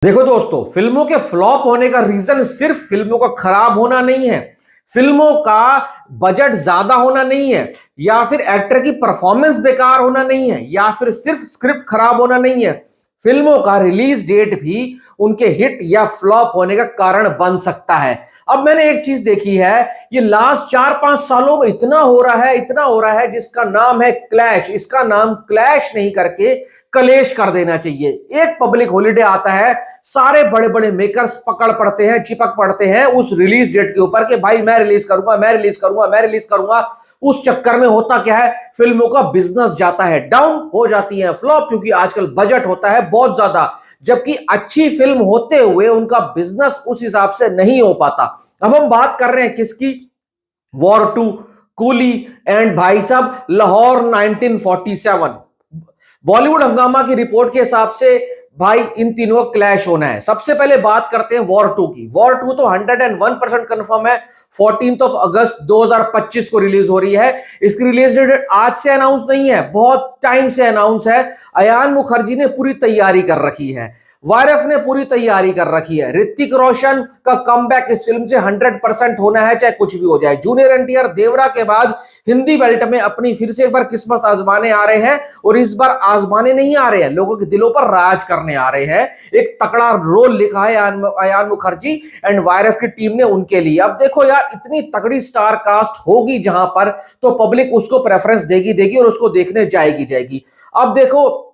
देखो दोस्तों, फिल्मों के फ्लॉप होने का रीजन सिर्फ फिल्मों का खराब होना नहीं है, फिल्मों का बजट ज्यादा होना नहीं है, या फिर एक्टर की परफॉर्मेंस बेकार होना नहीं है, या फिर सिर्फ स्क्रिप्ट खराब होना नहीं है। फिल्मों का रिलीज डेट भी उनके हिट या फ्लॉप होने का कारण बन सकता है। अब मैंने एक चीज देखी है, ये लास्ट 4-5 सालों में इतना हो रहा है, इतना हो रहा है, जिसका नाम है क्लैश। इसका नाम क्लैश नहीं करके कलेश कर देना चाहिए। एक पब्लिक हॉलिडे आता है, सारे बड़े बड़े मेकर्स पकड़ पड़ते हैं, चिपक पड़ते हैं उस रिलीज डेट के ऊपर कि भाई मैं रिलीज करूंगा, मैं रिलीज करूंगा, मैं रिलीज करूंगा। उस चक्कर में होता क्या है, फिल्मों का बिजनेस जाता है डाउन, हो जाती है फ्लॉप, क्योंकि आजकल बजट होता है बहुत ज्यादा, जबकि अच्छी फिल्म होते हुए उनका बिजनेस उस हिसाब से नहीं हो पाता। अब हम बात कर रहे हैं किसकी? वॉर 2, कूली एंड भाई साहब लाहौर 1947। बॉलीवुड हंगामा की रिपोर्ट के हिसाब से भाई इन तीनों का क्लैश होना है। सबसे पहले बात करते हैं वॉर 2 की। वॉर 2 तो 101% कंफर्म है, 14 अगस्त 2025 को रिलीज हो रही है। इसकी रिलीज डेट आज से अनाउंस नहीं है, बहुत टाइम से अनाउंस है। अयान मुखर्जी ने पूरी तैयारी कर रखी है, वारफ ने पूरी तैयारी कर रखी है। ऋतिक रोशन का कमबैक इस फिल्म से 100% होना है, चाहे कुछ भी हो जाए। जूनियर एनटीआर देवरा के बाद हिंदी बेल्ट में अपनी फिर से एक बार किस्मत आजमाने आ रहे हैं, और इस बार आजमाने नहीं आ रहे हैं, लोगों के दिलों पर राज करने आ रहे हैं। एक तगड़ा रोल लिखा है अयान मुखर्जी एंड वारफ की टीम ने उनके लिए। अब देखो यार, इतनी तगड़ी स्टार कास्ट होगी जहां पर, तो पब्लिक उसको प्रेफरेंस देगी और उसको देखने जाएगी। अब देखो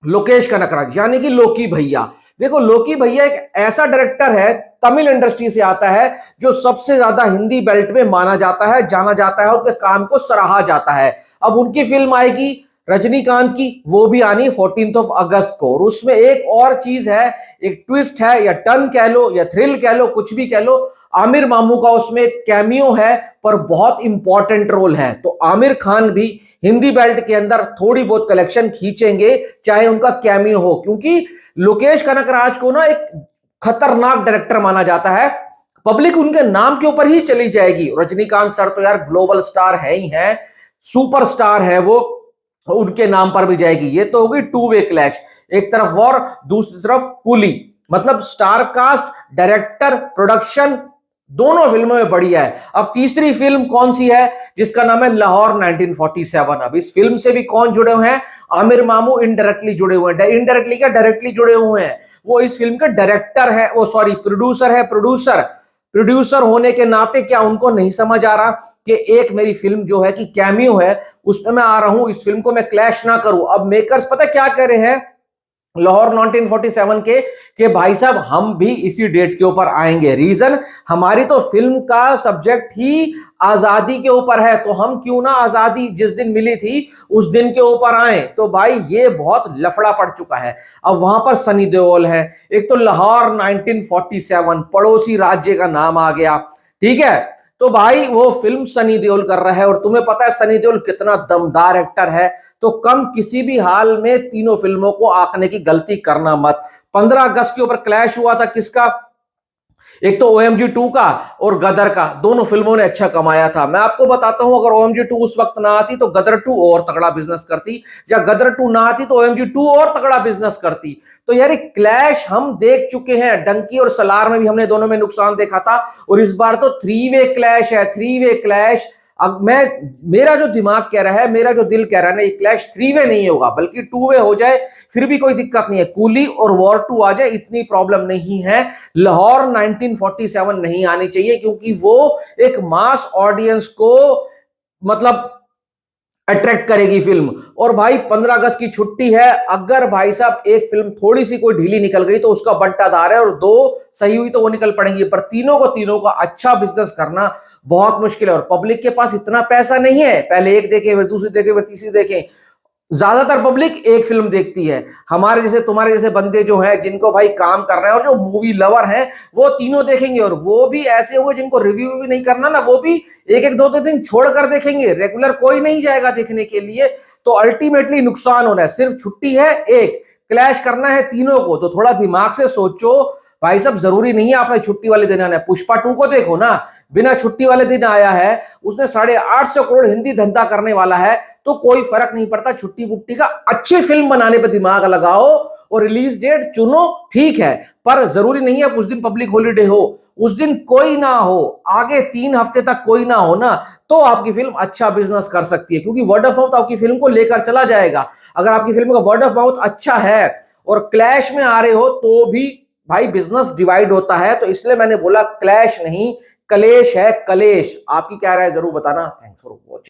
लोकेश कनकराज यानी कि लोकी भैया। देखो लोकी भैया एक ऐसा डायरेक्टर है, तमिल इंडस्ट्री से आता है, जो सबसे ज्यादा हिंदी बेल्ट में माना जाता है, जाना जाता है, उनके काम को सराहा जाता है। अब उनकी फिल्म आएगी रजनीकांत की, वो भी आनी 14 अगस्त को। और उसमें एक और चीज है, एक ट्विस्ट है, या टर्न कह लो या थ्रिल कह लो, कुछ भी कह लो। आमिर मामू का उसमें कैमियो है, पर बहुत इंपॉर्टेंट रोल है। तो आमिर खान भी हिंदी बेल्ट के अंदर थोड़ी बहुत कलेक्शन खींचेंगे, चाहे उनका कैमियो हो, क्योंकि लोकेश कनकराज को ना एक खतरनाक डायरेक्टर माना जाता है। पब्लिक उनके नाम के ऊपर ही चली जाएगी। रजनीकांत सर तो यार ग्लोबल स्टार है ही है, सुपर स्टार है वो, उनके नाम पर भी जाएगी। ये तो होगी टू वे क्लैश, एक तरफ वॉर, दूसरी तरफ पुली। मतलब स्टार कास्ट, डायरेक्टर, प्रोडक्शन दोनों फिल्मों में बढ़िया है। अब तीसरी फिल्म कौन सी है, जिसका नाम है लाहौर 1947। अब इस फिल्म से भी कौन जुड़े हुए हैं? आमिर मामू इनडायरेक्टली जुड़े हुए हैं। इनडायरेक्टली क्या, डायरेक्टली जुड़े हुए हैं। वो इस फिल्म का डायरेक्टर है, वो सॉरी प्रोड्यूसर है। प्रोड्यूसर होने के नाते क्या उनको नहीं समझ आ रहा कि एक मेरी फिल्म जो है कि कैमियो है, उसमें मैं आ रहा हूं, इस फिल्म को मैं क्लैश ना करूं। अब मेकर्स पता क्या कह रहे हैं लाहौर 1947 के भाई साहब हम भी इसी डेट के ऊपर आएंगे। रीजन, हमारी तो फिल्म का सब्जेक्ट ही आजादी के ऊपर है, तो हम क्यों ना आजादी जिस दिन मिली थी उस दिन के ऊपर आए। तो भाई ये बहुत लफड़ा पड़ चुका है। अब वहां पर सनी देओल है, एक तो लाहौर 1947 पड़ोसी राज्य का नाम आ गया, ठीक है। तो भाई वो फिल्म सनी देओल कर रहा है, और तुम्हें पता है सनी देओल कितना दमदार एक्टर है। तो कम किसी भी हाल में तीनों फिल्मों को आंकने की गलती करना मत। 15 अगस्त के ऊपर क्लैश हुआ था किसका? एक तो OMG 2 का और गदर का। दोनों फिल्मों ने अच्छा कमाया था। मैं आपको बताता हूं, अगर OMG 2 उस वक्त ना आती तो गदर 2 और तगड़ा बिजनेस करती, या गदर 2 ना आती तो OMG 2 और तगड़ा बिजनेस करती। तो यार क्लैश हम देख चुके हैं, डंकी और सलार में भी हमने दोनों में नुकसान देखा था, और इस बार तो 3 वे क्लैश है, 3 वे क्लैश। अब मेरा जो दिमाग कह रहा है, मेरा जो दिल कह रहा है ना, ये क्लैश 3 वे नहीं होगा, बल्कि 2 वे हो जाए फिर भी कोई दिक्कत नहीं है। कूली और वॉर 2 आ जाए, इतनी प्रॉब्लम नहीं है। लाहौर 1947 नहीं आनी चाहिए, क्योंकि वो एक मास ऑडियंस को मतलब अट्रैक्ट करेगी फिल्म। और भाई 15 अगस्त की छुट्टी है, अगर भाई साहब एक फिल्म थोड़ी सी कोई ढीली निकल गई तो उसका बंटाधार है, और दो सही हुई तो वो निकल पड़ेंगी, पर तीनों का अच्छा बिजनेस करना बहुत मुश्किल है। और पब्लिक के पास इतना पैसा नहीं है, पहले एक देखे, फिर दूसरी देखे, फिर तीसरी देखें। ज्यादातर पब्लिक एक फिल्म देखती है। हमारे जैसे तुम्हारे जैसे बंदे जो हैं, जिनको भाई काम कर रहे हैं और जो मूवी लवर हैं, वो तीनों देखेंगे। और वो भी ऐसे हुए जिनको रिव्यू भी नहीं करना ना, वो भी एक एक दो दो दिन छोड़कर देखेंगे, रेगुलर कोई नहीं जाएगा देखने के लिए। तो अल्टीमेटली नुकसान होना है। सिर्फ छुट्टी है एक, क्लैश करना है तीनों को, तो थोड़ा दिमाग से सोचो भाई साहब। जरूरी नहीं है आपने छुट्टी वाले दिन आना है। पुष्पा 2 को देखो ना, बिना छुट्टी वाले दिन आया है, उसने 850 करोड़ हिंदी धंधा करने वाला है। तो कोई फर्क नहीं पड़ता छुट्टी बुट्टी का, अच्छी फिल्म बनाने पर दिमाग लगाओ और रिलीज डेट चुनो, ठीक है, पर जरूरी नहीं है उस दिन पब्लिक हॉलीडे हो, उस दिन कोई ना हो, आगे 3 हफ्ते तक कोई ना हो ना, तो आपकी फिल्म अच्छा बिजनेस कर सकती है, क्योंकि वर्ड ऑफ माउथ आपकी फिल्म को लेकर चला जाएगा। अगर आपकी फिल्म का वर्ड ऑफ माउथ अच्छा है और क्लैश में आ रहे हो तो भी भाई बिजनेस डिवाइड होता है। तो इसलिए मैंने बोला क्लैश नहीं, कलेश है, कलेश। आपकी क्या राय जरूर बताना। Thanks for watching.